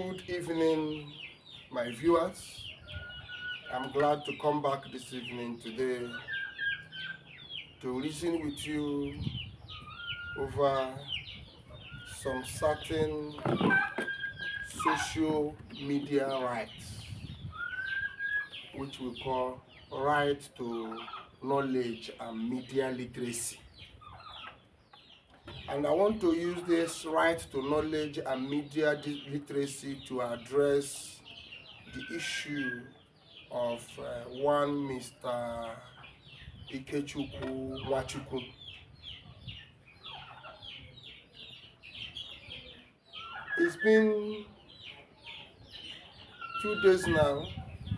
Good evening, my viewers. I'm glad to come back this evening today to reason with you over some certain social media rights, which we call right to knowledge and media literacy. And I want to use this right to knowledge and media literacy to address the issue of one Mr. Ikechukwu, Nwachukwu. It's been 2 days now,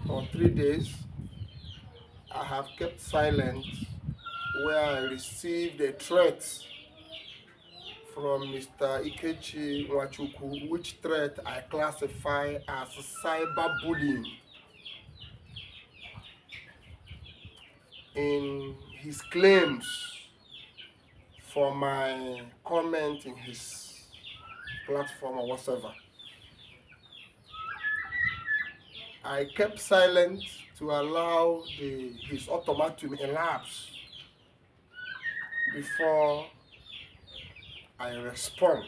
or 3 days. I have kept silent where I received a threat from Mr. Nwachukwu, which threat I classify as cyberbullying. In his claims for my comment in his platform or whatever, I kept silent to allow his ultimatum elapse before I respond.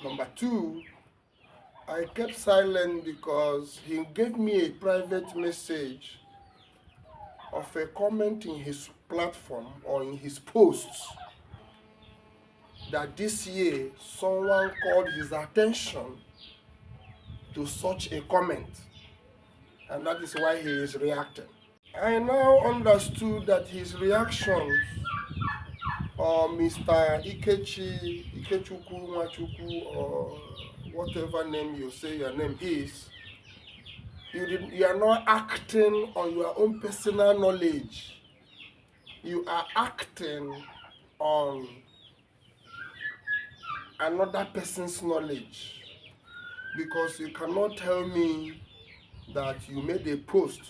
Number two, I kept silent because he gave me a private message of a comment in his platform or in his posts that this year someone called his attention to such a comment, and that is why he is reacting. I now understood that his reactions, or Mr. Ikechukwu, Nwachukwu, or whatever name you say your name is, you are not acting on your own personal knowledge. You are acting on another person's knowledge, because you cannot tell me that you made a post.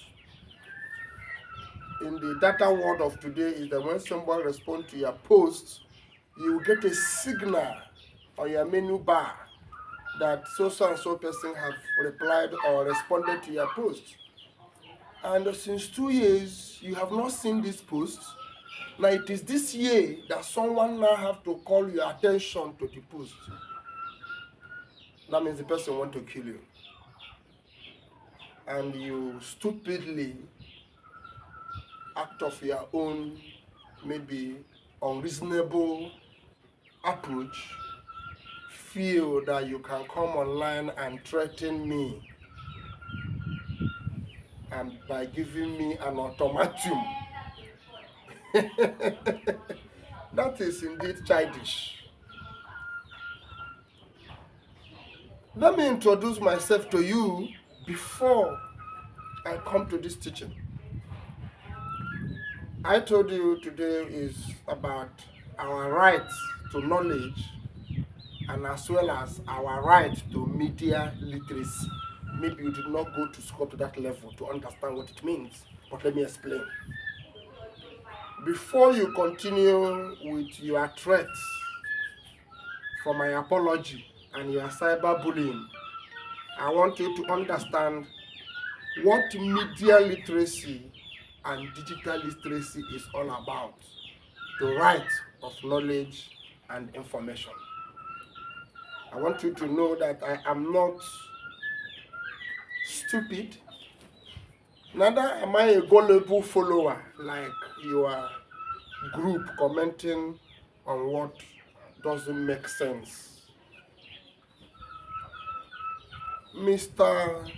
In the data world of today is that when someone responds to your post, you get a signal on your menu bar that so and so person have replied or responded to your post. And since 2 years, you have not seen this post. Now it is this year that someone now have to call your attention to the post. That means the person want to kill you. And you stupidly act of your own, maybe unreasonable approach, feel that you can come online and threaten me, and by giving me an ultimatum. That is indeed childish. Let me introduce myself to you before I come to this teaching. I told you today is about our right to knowledge and as well as our right to media literacy. Maybe you did not go to school to that level to understand what it means, but let me explain. Before you continue with your threats for my apology and your cyberbullying, I want you to understand what media literacy and digital literacy is all about. The right of knowledge and information. I want you to know that I am not stupid, neither am I a gullible follower like your group commenting on what doesn't make sense. Mr.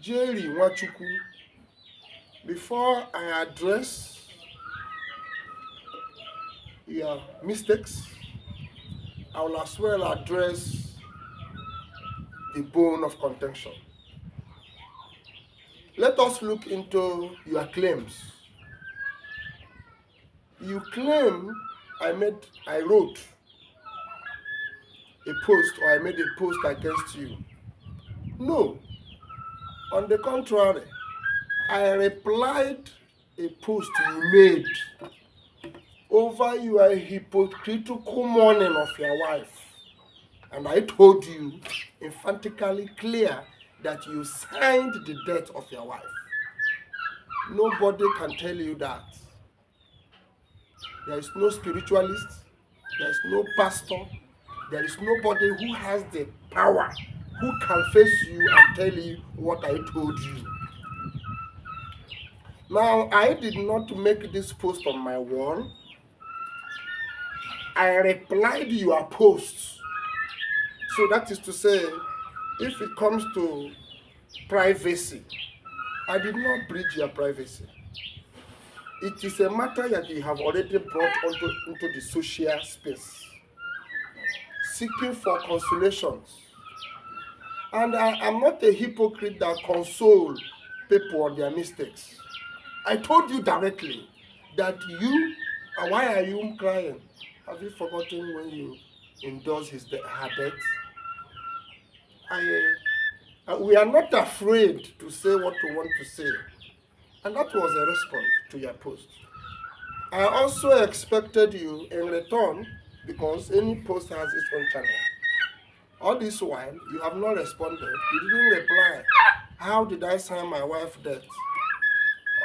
Jerry Nwachukwu, before I address your mistakes, I will as well address the bone of contention. Let us look into your claims. You claim I wrote a post, or I made a post against you. No. On the contrary, I replied a post you made over your hypocritical mourning of your wife. And I told you emphatically clear that you signed the death of your wife. Nobody can tell you that. There is no spiritualist, there is no pastor, there is nobody who has the power, who can face you and tell you what I told you. Now, I did not make this post on my wall. I replied your post. So that is to say, if it comes to privacy, I did not breach your privacy. It is a matter that you have already brought into the social space, seeking for consolations. And I am not a hypocrite that console people on their mistakes. I told you directly that why are you crying? Have you forgotten when you endorsed her death? We are not afraid to say what we want to say. And that was a response to your post. I also expected you in return, because any post has its own channel. All this while, you have not responded. You didn't reply. How did I sign my wife's death?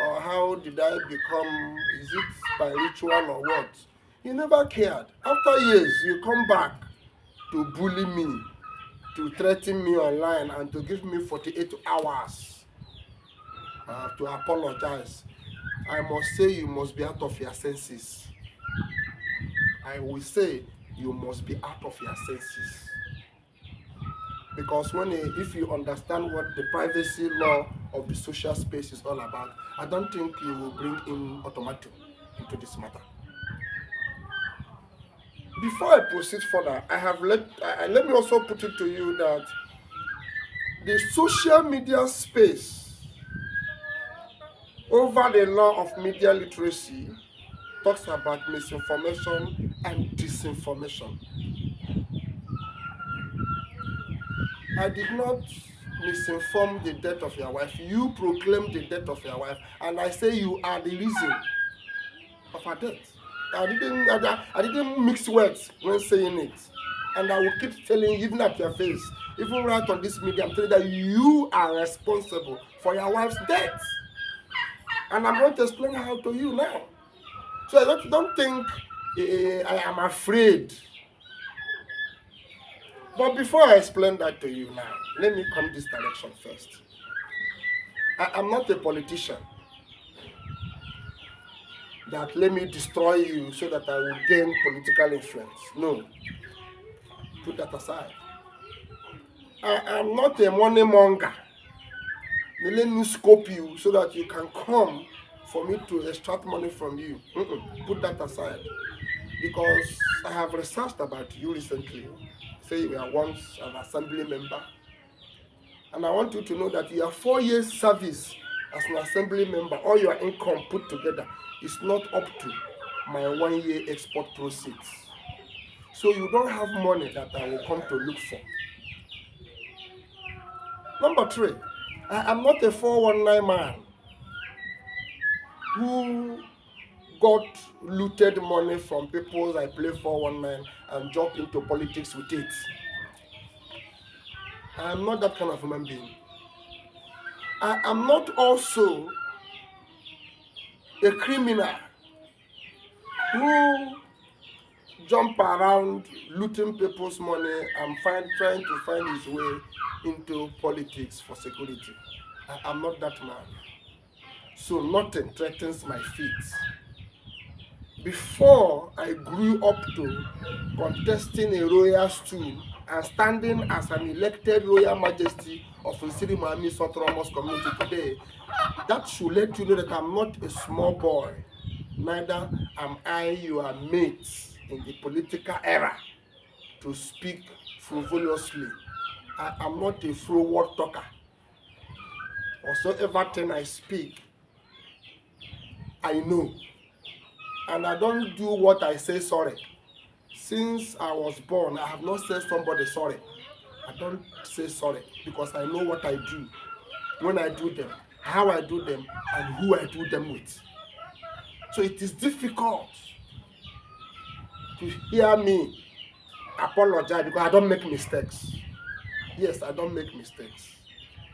Or how did I become, is it by ritual or what? You never cared. After years, you come back to bully me, to threaten me online, and to give me 48 hours to apologize. I must say you must be out of your senses. I will say you must be out of your senses. Because if you understand what the privacy law of the social space is all about, I don't think you will bring in automatic into this matter. Before I proceed further, let me also put it to you that the social media space over the law of media literacy talks about misinformation and disinformation. I did not misinform the death of your wife. You proclaimed the death of your wife, and I say you are the reason of her death. I didn't mix words when saying it, and I will keep telling you, even at your face, even right on this media, I'm telling you that you are responsible for your wife's death, and I'm going to explain how to you now. So I don't think I am afraid. But before I explain that to you now, let me come this direction first. I am not a politician that let me destroy you so that I will gain political influence. No. Put that aside. I am not a money monger. They let me scope you so that you can come for me to extract money from you. Put that aside. Because I have researched about you recently. Say you were once an assembly member. And I want you to know that your 4 years service as an assembly member, all your income put together is not up to my 1 year export proceeds. So you don't have money that I will come to look for. Number 3, I am not a 419 man who got looted money from people I play 419 and jump into politics with it. I am not that kind of human being. I am not also a criminal who jump around looting people's money and trying to find his way into politics for security. I am not that man. So nothing threatens my feet. Before I grew up to contesting a royal stool and standing as an elected royal majesty of Nsiri Muhammad Sotromos community today, that should let you know that I'm not a small boy. Neither am I your mate in the political era to speak frivolously. I am not a froward talker. Whatsoever thing I speak, I know. And I don't do what I say sorry. Since I was born, I have not said somebody sorry. I don't say sorry because I know what I do, when I do them, how I do them, and who I do them with. So it is difficult to hear me apologize because I don't make mistakes. Yes, I don't make mistakes.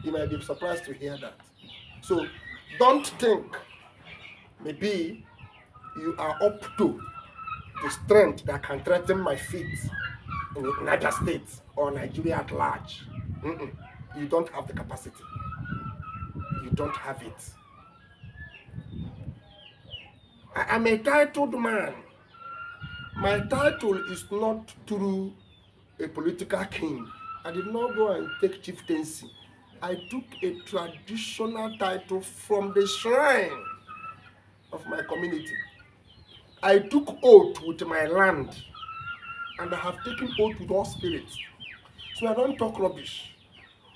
You might be surprised to hear that. So don't think maybe you are up to the strength that can threaten my feet in Niger State or Nigeria at large. You don't have the capacity. You don't have it. I am a titled man. My title is not through a political king. I did not go and take chieftaincy. I took a traditional title from the shrine of my community. I took oath with my land, and I have taken oath with all spirits. So I don't talk rubbish.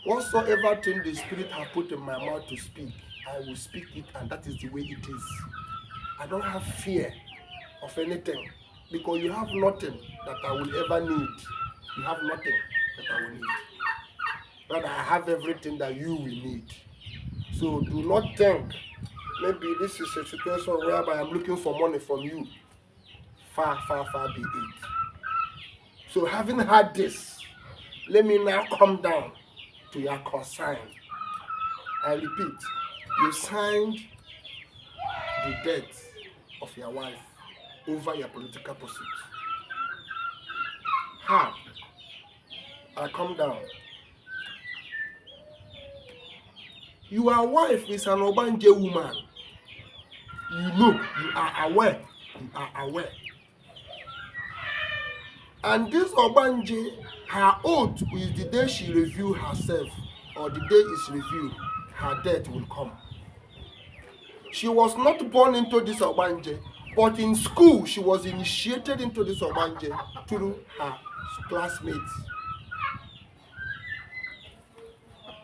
Whatsoever thing the spirit have put in my mouth to speak, I will speak it, and that is the way it is. I don't have fear of anything, because you have nothing that I will ever need. You have nothing that I will need. But I have everything that you will need. So do not think maybe this is a situation whereby I'm looking for money from you. Far, far, far be it. So having had this, let me now come down to your concern. I repeat, you signed the death of your wife over your political pursuit. How? I come down. Your wife is an Obanje woman. You know, you are aware. You are aware. And this Obanje, her oath is the day she reveals herself, or the day is revealed, her death will come. She was not born into this Obanje, but in school she was initiated into this Obanje through her classmates.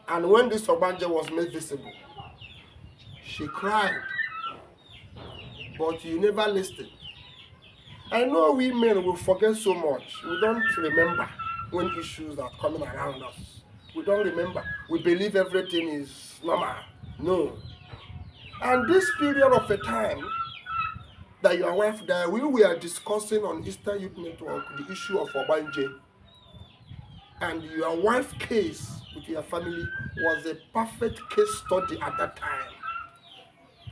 And when this Obanje was made visible, she cried, but you never listened. I know we men will forget so much. We don't remember when issues are coming around us. We don't remember. We believe everything is normal. No. And this period of a time that your wife died, we were discussing on Eastern Youth Network the issue of Obanje. And your wife's case with your family was a perfect case study at that time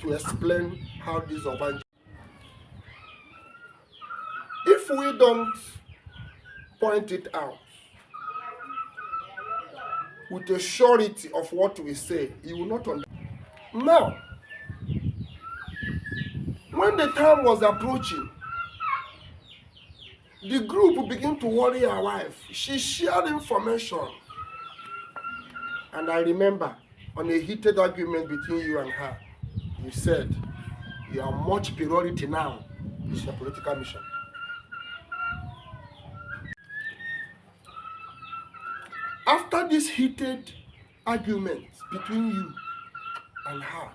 to explain how this Obanje. If we don't point it out with a surety of what we say, you will not understand. Now, when the time was approaching, the group began to worry her wife. She shared information. And I remember on a heated argument between you and her, you said, your much priority now is your political mission. After this heated argument between you and her,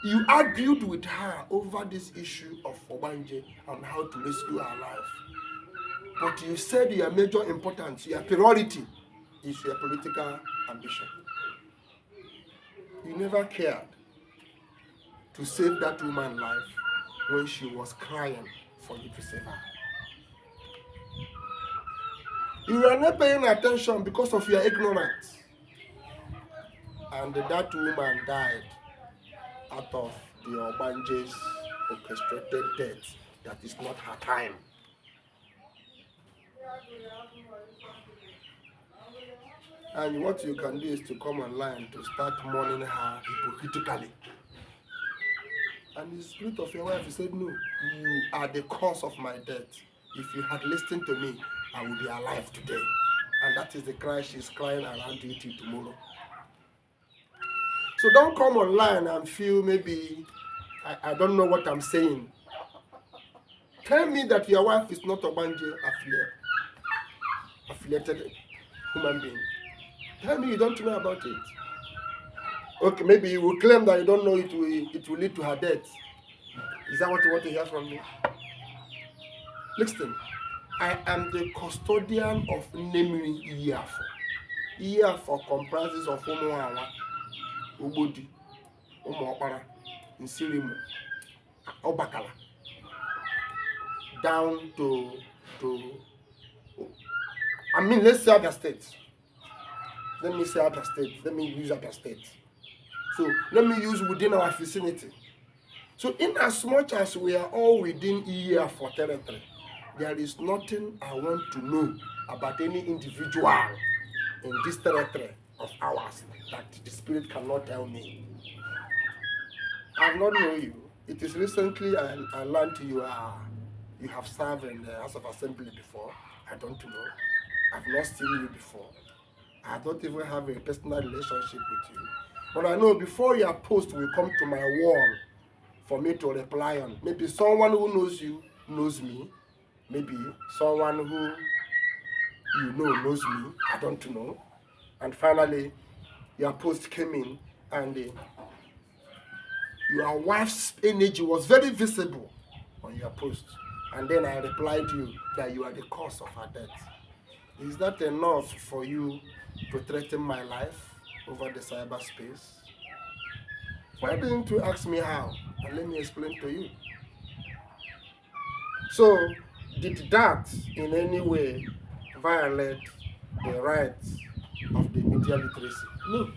you argued with her over this issue of Obanje and how to rescue her life. But you said your major importance, your priority is your political ambition. You never cared to save that woman's life when she was crying for you to save her. You were not paying attention because of your ignorance. And that woman died out of the Obanje's orchestrated death. That is not her time. And what you can do is to come online to start mourning her hypocritically. And the spirit of your wife said, no, you are the cause of my death. If you had listened to me, I would be alive today. And that is the cry she's crying around you till tomorrow. So don't come online and feel maybe I don't know what I'm saying. Tell me that your wife is not a Obanje affiliated human being. Tell me you don't know about it. Okay, maybe you will claim that you don't know it will lead to her death. Is that what you want to hear from me? Listen, I am the custodian of naming Iyafo. Iyafo comprises of Umuawa, Ubodi, Umuokpara, Nsirimu, Obakala, down to I mean, let's say Abia State. Let me say Abia State. Let me use Abia State. So let me use within our vicinity. So in as much as we are all within EA for territory, there is nothing I want to know about any individual in this territory of ours that the spirit cannot tell me. I have not known you. It is recently I learned you have served in the House of Assembly before. I don't know. I've not seen you before. I don't even have a personal relationship with you. But I know before your post will come to my wall for me to reply on. Maybe someone who knows you knows me. Maybe someone who you know knows me. I don't know. And finally, your post came in and your wife's energy was very visible on your post. And then I replied to you that you are the cause of her death. Is that enough for you to threaten my life over the cyberspace? Why didn't you ask me how? And let me explain to you. So, did that in any way violate the rights of the media literacy? No.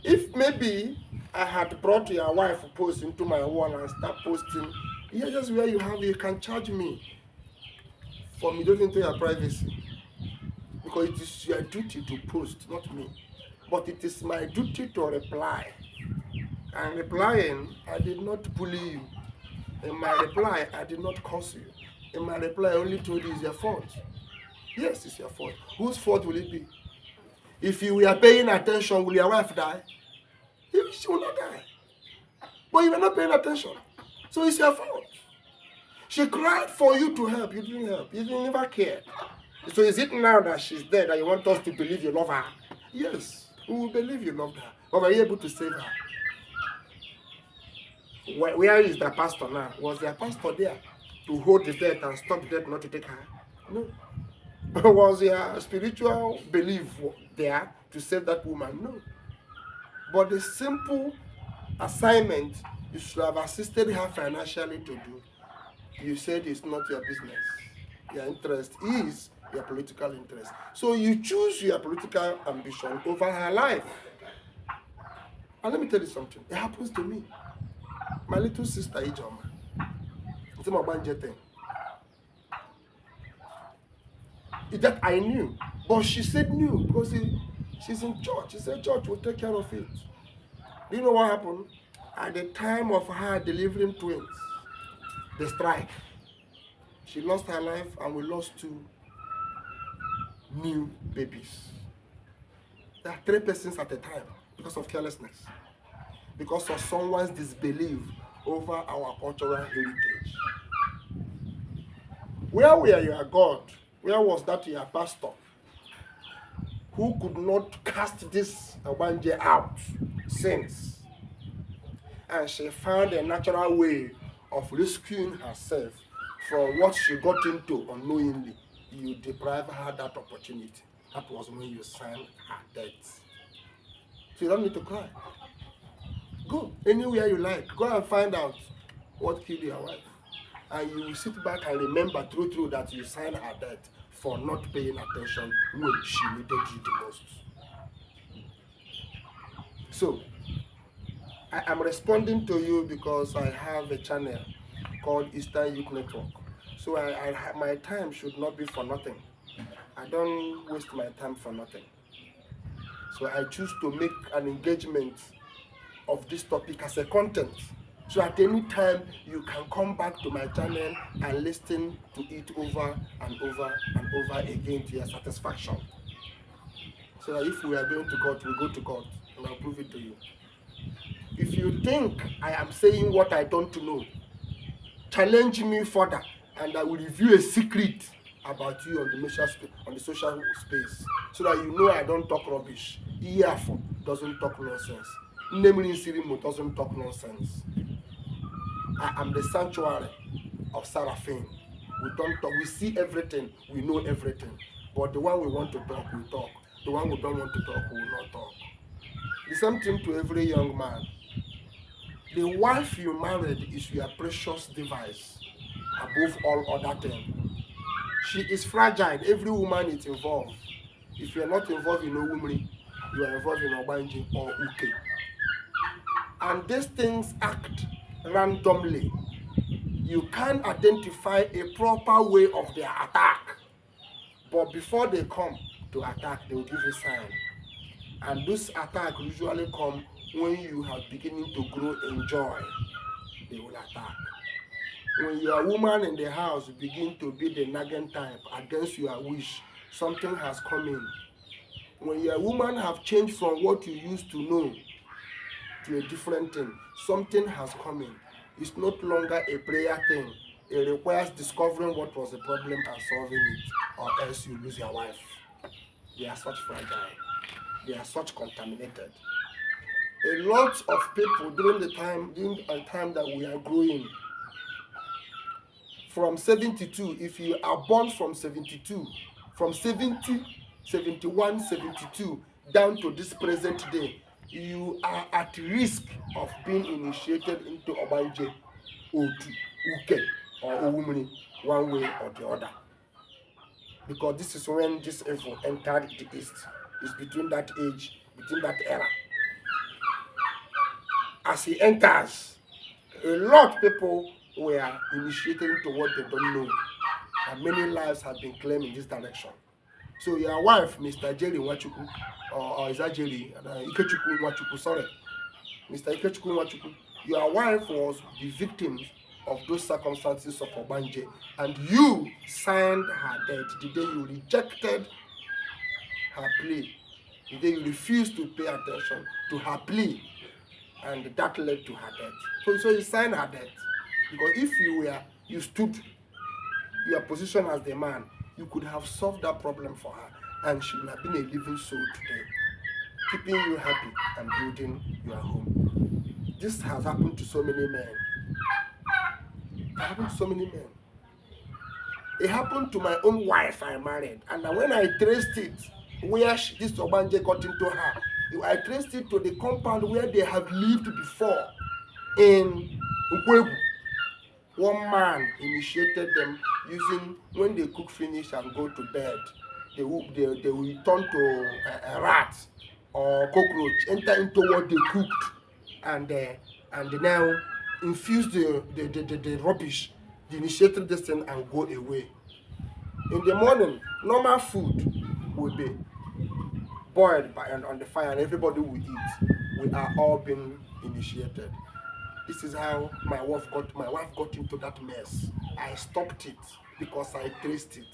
If maybe I had brought your wife post into my wall and start posting, here's just where you can charge me for meddling into your privacy. Because it is your duty to post, not me. But it is my duty to reply. And replying, I did not bully you. In my reply, I did not curse you. In my reply, I only told you it's your fault. Yes, it's your fault. Whose fault will it be? If you were paying attention, will your wife die? She will not die. But you were not paying attention. So it's your fault. She cried for you to help. You didn't help. You didn't ever care. So is it now that she's dead that you want us to believe you love her? Yes, we will believe you loved her. But were you able to save her? Where is the pastor now? Was there a pastor there to hold the death and stop the death not to take her? No. Was there a spiritual belief there to save that woman? No. But the simple assignment you should have assisted her financially to do, you said it's not your business. Your interest is your political interest. So you choose your political ambition over her life. And let me tell you something. It happens to me. My little sister, Ijoma, it's my banjete. That I knew. But she said no because she's in church. She said church will take care of it. Do you know what happened? At the time of her delivering twins, the strike, she lost her life and we lost 2 new babies. There are 3 persons at a time because of carelessness, because of someone's disbelief over our cultural heritage. Where were your God? Where was that your pastor who could not cast this Abanje out since? And she found a natural way of rescuing herself from what she got into unknowingly. You deprive her that opportunity. That was when you signed her death. So you don't need to cry. Go anywhere you like. Go and find out what killed your wife. And you will sit back and remember through that you signed her death for not paying attention when she needed you the most. So, I am responding to you because I have a channel called Eastern Youth Network. So my time should not be for nothing. I don't waste my time for nothing. So I choose to make an engagement of this topic as a content. So at any time, you can come back to my channel and listen to it over and over and over again to your satisfaction. So that if we are going to court, we go to court and I'll prove it to you. If you think I am saying what I don't know, challenge me further and I will reveal a secret about you on the social space so that you know I don't talk rubbish. Iyafo doesn't talk nonsense. Namely Sirimo doesn't talk nonsense. I am the sanctuary of Seraphim. We don't talk, we see everything, we know everything. But the one we want to talk, we talk. The one we don't want to talk, we will not talk. The same thing to every young man. The wife you married is your precious device above all other things. She is fragile. Every woman is involved. If you are not involved in Owumri, you are involved in Ogbanje or Uke. And these things act randomly. You can identify a proper way of their attack. But before they come to attack, they will give a sign. And this attack usually come when you have beginning to grow in joy. They will attack. When your woman in the house begin to be the nagging type against your wish, something has come in. When your woman have changed from what you used to know to a different thing, something has come in. It's not longer a prayer thing. It requires discovering what was the problem and solving it, or else you lose your wife. They are such fragile. They are such contaminated. A lot of people during a time that we are growing, from 72, if you are born from 72, from 70, 71, 72, down to this present day, you are at risk of being initiated into Ogbanje, Otu, Uke, or Owumri, one way or the other. Because this is when this evil entered the East. It's between that age, between that era. As he enters, a lot of people were initiated into what they don't know. And many lives have been claimed in this direction. So your wife, Mr. Jerry Nwachukwu, or is that Jerry? Ikechukwu Nwachukwu, sorry. Mr. Ikechukwu Nwachukwu, your wife was the victim of those circumstances of Ogbanje, and you signed her death the day you rejected her plea, the day you refused to pay attention to her plea, and that led to her death. So you signed her death, because if you stood your position as the man, you could have solved that problem for her, and she would have been a living soul today, keeping you happy and building your home. This has happened to so many men. It happened to so many men. It happened to my own wife I married, and when I traced it, where this Ogbanje got into her, I traced it to the compound where they have lived before in Nkwebu. One man initiated them using, when they cook finish and go to bed, they will turn to a rat or cockroach, enter into what they cooked, and now infuse the rubbish, the initiated this thing, and go away. In the morning, normal food will be boiled on the fire, and everybody will eat. We are all being initiated. This is how my wife got into that mess. I stopped it because I traced it.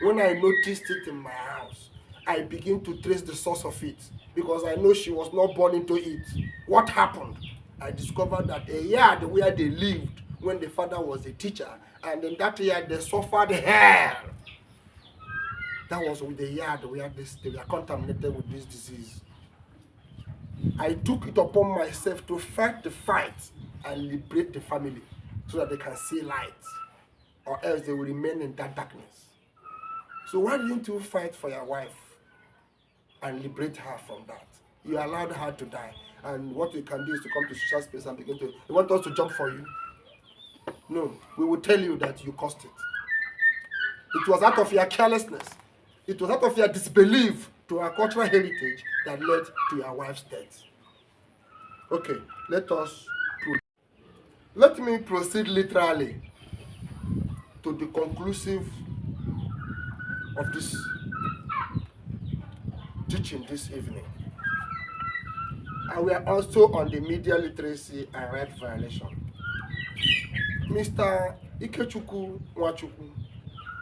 When I noticed it in my house, I begin to trace the source of it, because I know she was not born into it. What happened? I discovered that a yard where they lived when the father was a teacher, and in that yard they suffered hell. That was with the yard where they were contaminated with this disease. I took it upon myself to fight the fight and liberate the family so that they can see light, or else they will remain in that darkness. So why didn't you fight for your wife and liberate her from that? You allowed her to die, and what you can do is to come to social space and begin to, you want us to jump for you? No, we will tell you that you caused it. It was out of your carelessness. It was out of your disbelief to our cultural heritage that led to your wife's death. Okay, let me proceed literally to the conclusive of this teaching this evening. And we are also on the media literacy and right violation. Mr. Ikechukwu Nwachukwu,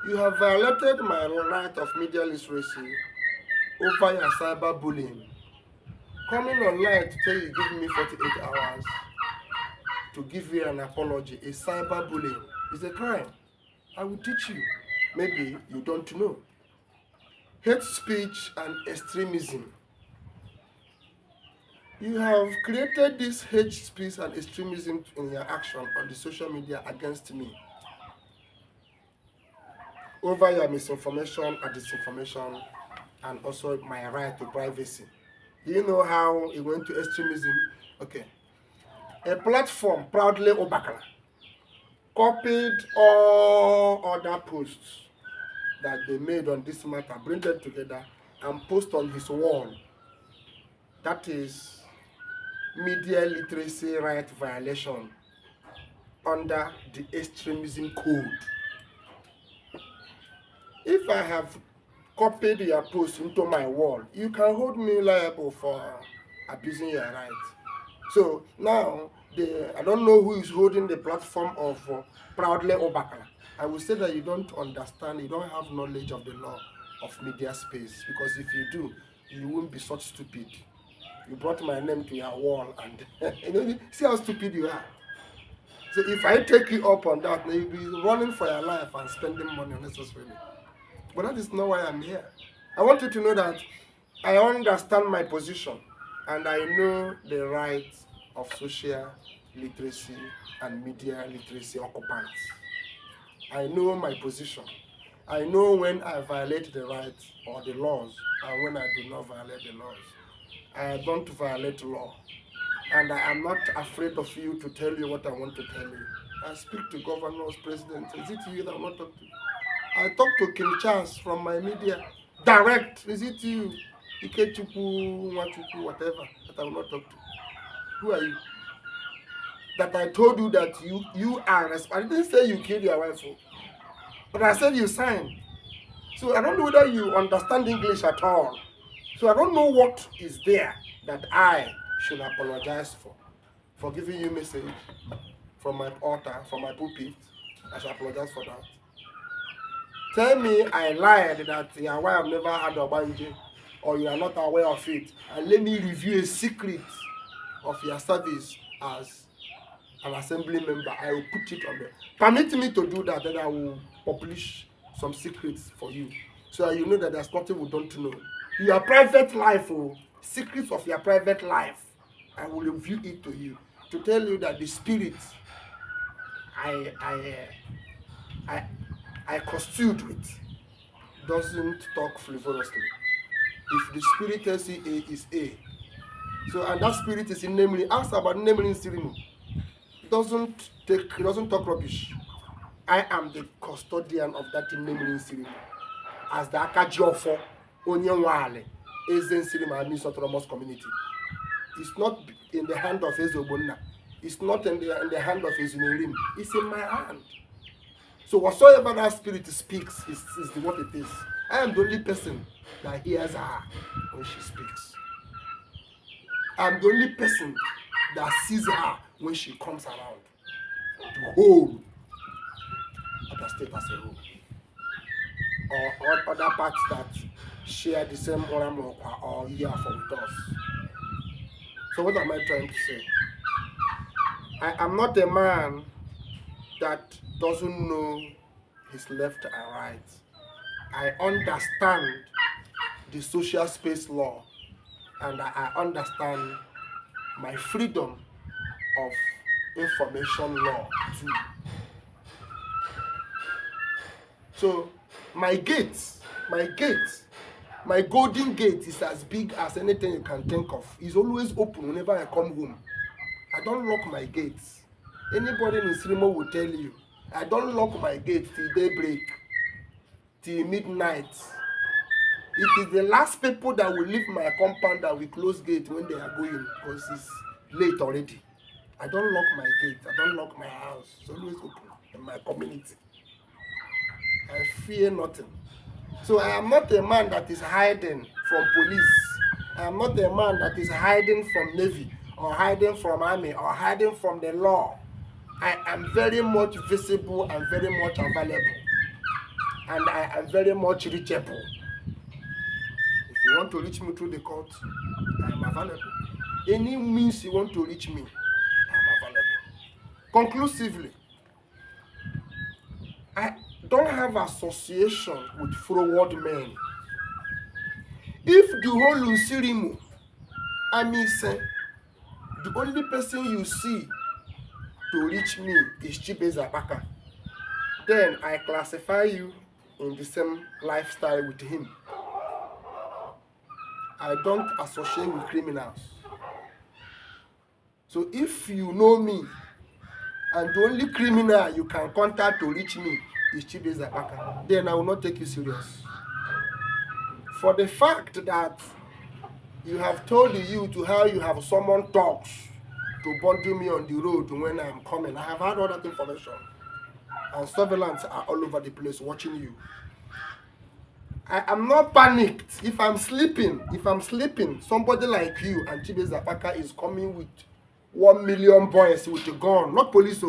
you have violated my right of media literacy over your cyberbullying. Coming online to tell you give me 48 hours to give you an apology, a cyberbullying is a crime. I will teach you. Maybe you don't know. Hate speech and extremism. You have created this hate speech and extremism in your action on the social media against me, over your misinformation and disinformation, and also my right to privacy. Do you know how it went to extremism? Okay. A platform, Proudly Obakala, copied all other posts that they made on this matter, bring them together and post on his wall. That is media literacy right violation under the extremism code. If I have copied your post into my wall, you can hold me liable for abusing your rights. So now, I don't know who is holding the platform of Proudly Obakala. I will say that you don't understand, you don't have knowledge of the law of media space, because if you do, you won't be such stupid. You brought my name to your wall and see how stupid you are. So if I take you up on that, you'll be running for your life and spending money unnecessarily. But that is not why I'm here. I want you to know that I understand my position and I know the rights of social literacy and media literacy occupants. I know my position. I know when I violate the rights or the laws and when I do not violate the laws. I don't violate law. And I am not afraid of you to tell you what I want to tell you. I speak to governors, presidents. Is it you that I want to talk to? I talk to King Charles from my media. Direct. Is it you? Ikechukwu, nwachukwu, whatever, that I will not talk to. Who are you? That I told you that you are responsible. I didn't say you killed your wife, but I said you signed. So I don't know whether you understand English at all. So I don't know what is there that I should apologize for giving you message from my altar, from my pulpit. I should apologize for that. Tell me I lied that your wife never had a banje, or you are not aware of it, and let me review a secret of your service as an assembly member. I will put it on there. Permit me to do that, then I will publish some secrets for you, so that you know that there's nothing we don't know. Your private life, secrets of your private life, I will review it to you to tell you that the spirit I costumed with doesn't talk frivolously. If the spirit tells you A is A, so and that spirit is in namely, ask about naming ceremony. Doesn't talk rubbish. I am the custodian of that naming ceremony. As the Akajiofo Onyenwale Ezen ceremony means autonomous community. It's not in the hand of Ezobonna. It's not in the hand of Ezunerim. It's in my hand. So whatsoever that spirit speaks is what it is. I am the only person that hears her when she speaks. I'm the only person that sees her when she comes around. The whole of the state as a whole. Or other parts that share the same oram or year with us. So what am I trying to say? I am not a man that doesn't know his left and right. I understand the social space law, and I understand my freedom of information law too. So my golden gate is as big as anything you can think of. It's always open whenever I come home. I don't lock my gates. Anybody in Srimo will tell you, I don't lock my gates till daybreak, till midnight. It is the last people that will leave my compound that will close gate when they are going, because it's late already. I don't lock my gate. I don't lock my house. It's always open in my community. I fear nothing. So I am not a man that is hiding from police. I am not a man that is hiding from Navy or hiding from Army or hiding from the law. I am very much visible and very much available. And I am very much reachable. If you want to reach me through the court, I am available. Any means you want to reach me, I am available. Conclusively, I don't have association with forward men. If the whole Nsirimu, I mean, say, the only person you see to reach me is Chibeza Baka, then I classify you in the same lifestyle with him. I don't associate with criminals. So if you know me, and the only criminal you can contact to reach me is Chibeze Apaka, then I will not take you serious. For the fact that you have told the youth how you have summoned dogs to bundle me on the road when I am coming, I have had all that information. And surveillance are all over the place watching you. I am not panicked. If I'm sleeping, somebody like you and Chibeze Apaka is coming with 1 million boys with a gun, not police,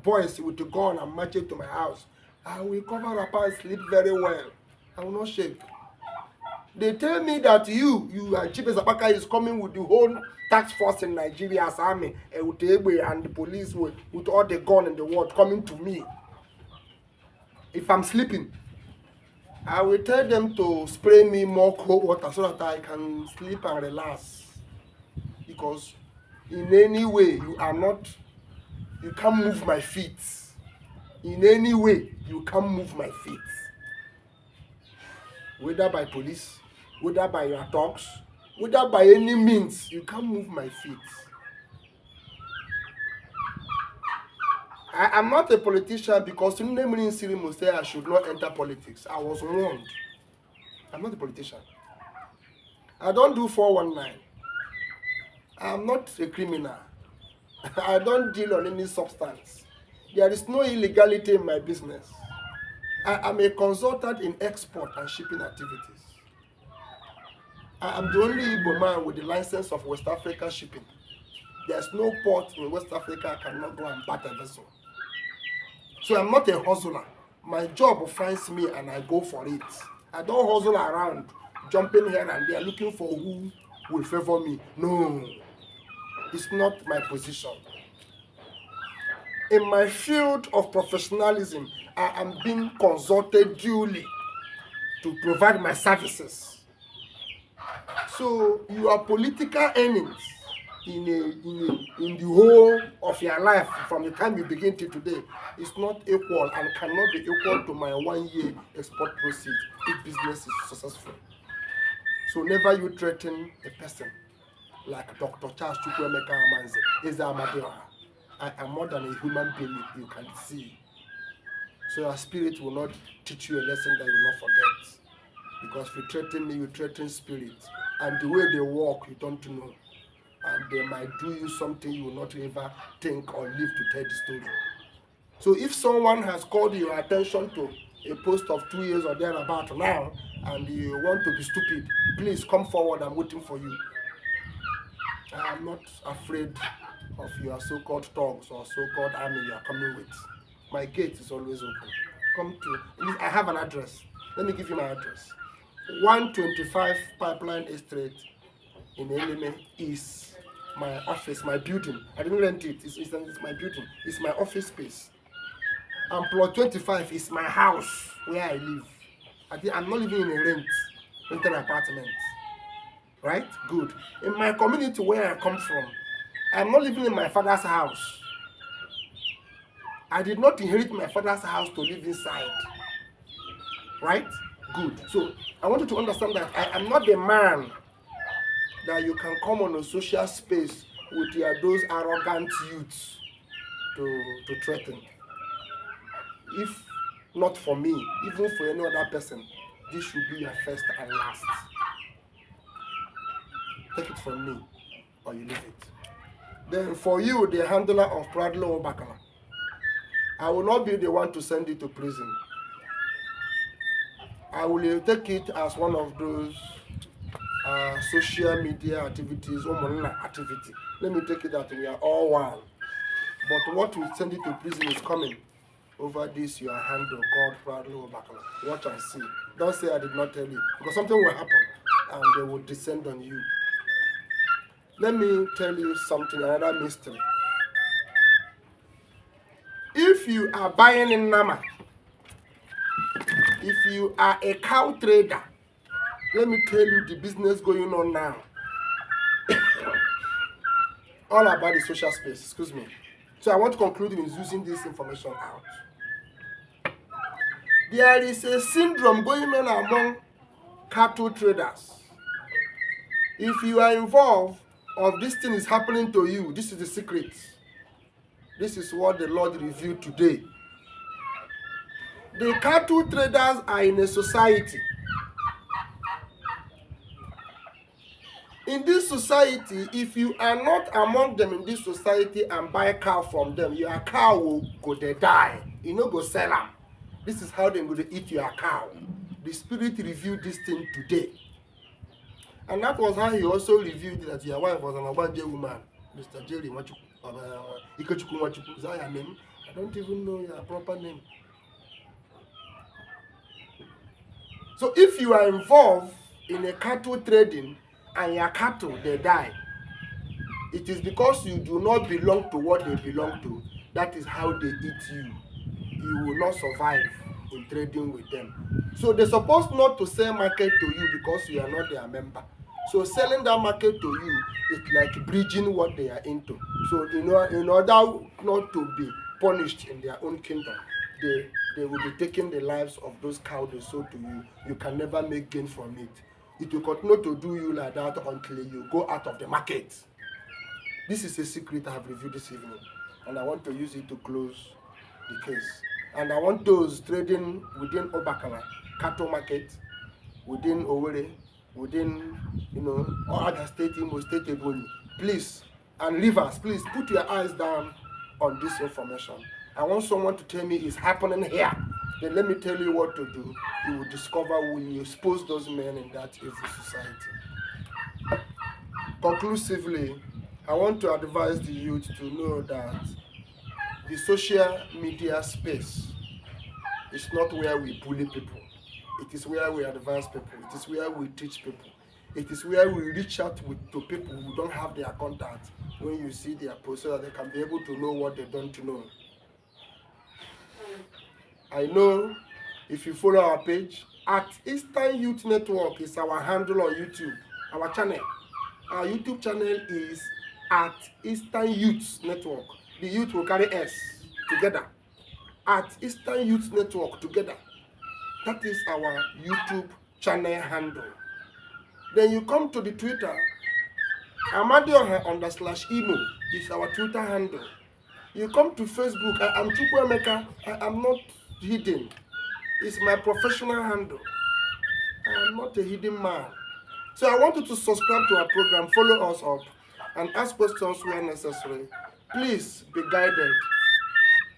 boys with a gun and marching to my house, I will cover up and sleep very well. I will not shake. They tell me that you and Chibeze Apaka is coming with the whole task force in Nigeria as army, and the police with all the gun in the world coming to me. If I'm sleeping, I will tell them to spray me more cold water so that I can sleep and relax. Because in any way, you can't move my feet. In any way, you can't move my feet. Whether by police, whether by your dogs, whether by any means, you can't move my feet. I am not a politician because Nnamdi Sirimu said I should not enter politics. I was warned. I'm not a politician. I don't do 419. I'm not a criminal. I don't deal on any substance. There is no illegality in my business. I am a consultant in export and shipping activities. I am the only Igbo man with the license of West Africa shipping. There's no port in West Africa I cannot go and bat a vessel. So I'm not a hustler. My job finds me and I go for it. I don't hustle around, jumping here and there, looking for who will favor me. No, it's not my position. In my field of professionalism, I am being consulted duly to provide my services. So your political earnings in the whole of your life from the time you begin till today is not equal and cannot be equal to my 1 year export proceed if business is successful. So never you threaten a person like Dr. Charles Chukwuemeka Amanze, Eze Amadioha. I am more than a human being you can see. So your spirit will not teach you a lesson that you will not forget. Because if you threaten me, you threaten spirit. And the way they walk, you don't know. And they might do you something you will not ever think or live to tell the story. So if someone has called your attention to a post of 2 years or thereabout now, and you want to be stupid, please come forward. I'm waiting for you. I am not afraid of your so-called thugs or so-called army you are coming with. My gate is always open. Come to. I have an address. Let me give you my address. 125 Pipeline Estate in Eleme is my office, my building. I didn't rent it. It's my building. It's my office space. And plot 25 is my house where I live. I'm not living in a rented apartment. Right? Good. In my community where I come from, I'm not living in my father's house. I did not inherit my father's house to live inside. Right? Good. So I want you to understand that I am not the man that you can come on a social space with those arrogant youths to threaten. If not for me, even for any other person, this should be your first and last. Take it from me, or you leave it. Then for you, the handler of Pradlo Obakala, I will not be the one to send you to prison. I will take it as one of those social media activities, activity. Let me take it that we are all one. But what will send you to prison is coming. Over this, your handle called Pradlo Obakala. Watch and see. Don't say I did not tell you, because something will happen and they will descend on you. Let me tell you something, another mystery. If you are buying in Nama, if you are a cow trader, let me tell you the business going on now. All about the social space, excuse me. So I want to conclude with using this information out. There is a syndrome going on among cattle traders. If you are involved, or this thing is happening to you, this is the secret. This is what the Lord revealed today. The cattle traders are in a society. In this society, if you are not among them in this society and buy cow from them, your cow will go dey die. You no go sell am. This is how they go to eat your cow. The spirit revealed this thing today. And that was how he also revealed that your wife was an Obanje woman, Mr. Jerry Nwachukwu, Ikechukwu Nwachukwu. Is that your name? I don't even know your proper name. So if you are involved in a cattle trading and your cattle, they die, it is because you do not belong to what they belong to. That is how they eat you. You will not survive in trading with them. So they're supposed not to sell market to you because you are not their member. So selling that market to you is like bridging what they are into. So in order not to be punished in their own kingdom, they will be taking the lives of those cows they sold to you. You can never make gain from it. It will continue to do you like that until you go out of the market. This is a secret I have revealed this evening, and I want to use it to close the case. And I want those trading within Obakala, cattle market, within Owerri, within all other state, Imo State, Ebonyi, please, and Rivers, please put your eyes down on this information. I want someone to tell me it's happening here. Then let me tell you what to do. You will discover when you expose those men in that evil society. Conclusively, I want to advise the youth to know that the social media space is not where we bully people. It is where we advise people. It is where we teach people. It is where we reach out to people who don't have their contact when you see their post, so that they can be able to know what they don't know. I know if you follow our page, at Eastern Youth Network is our handle on YouTube, our channel. Our YouTube channel is at Eastern Youth Network. The youth will carry S together. At Eastern Youth Network together. That is our YouTube channel handle. Then you come to the Twitter. Amadioha_Imo is our Twitter handle. You come to Facebook. I am Chukwuemeka. I am not hidden. It's my professional handle. I am not a hidden man. So I want you to subscribe to our program, follow us up, and ask questions where necessary. Please be guided.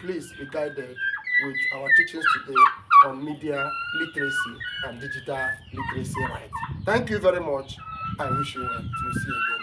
Please be guided with our teachings today on media literacy and digital literacy right. Thank you very much. I wish you well. To see you again.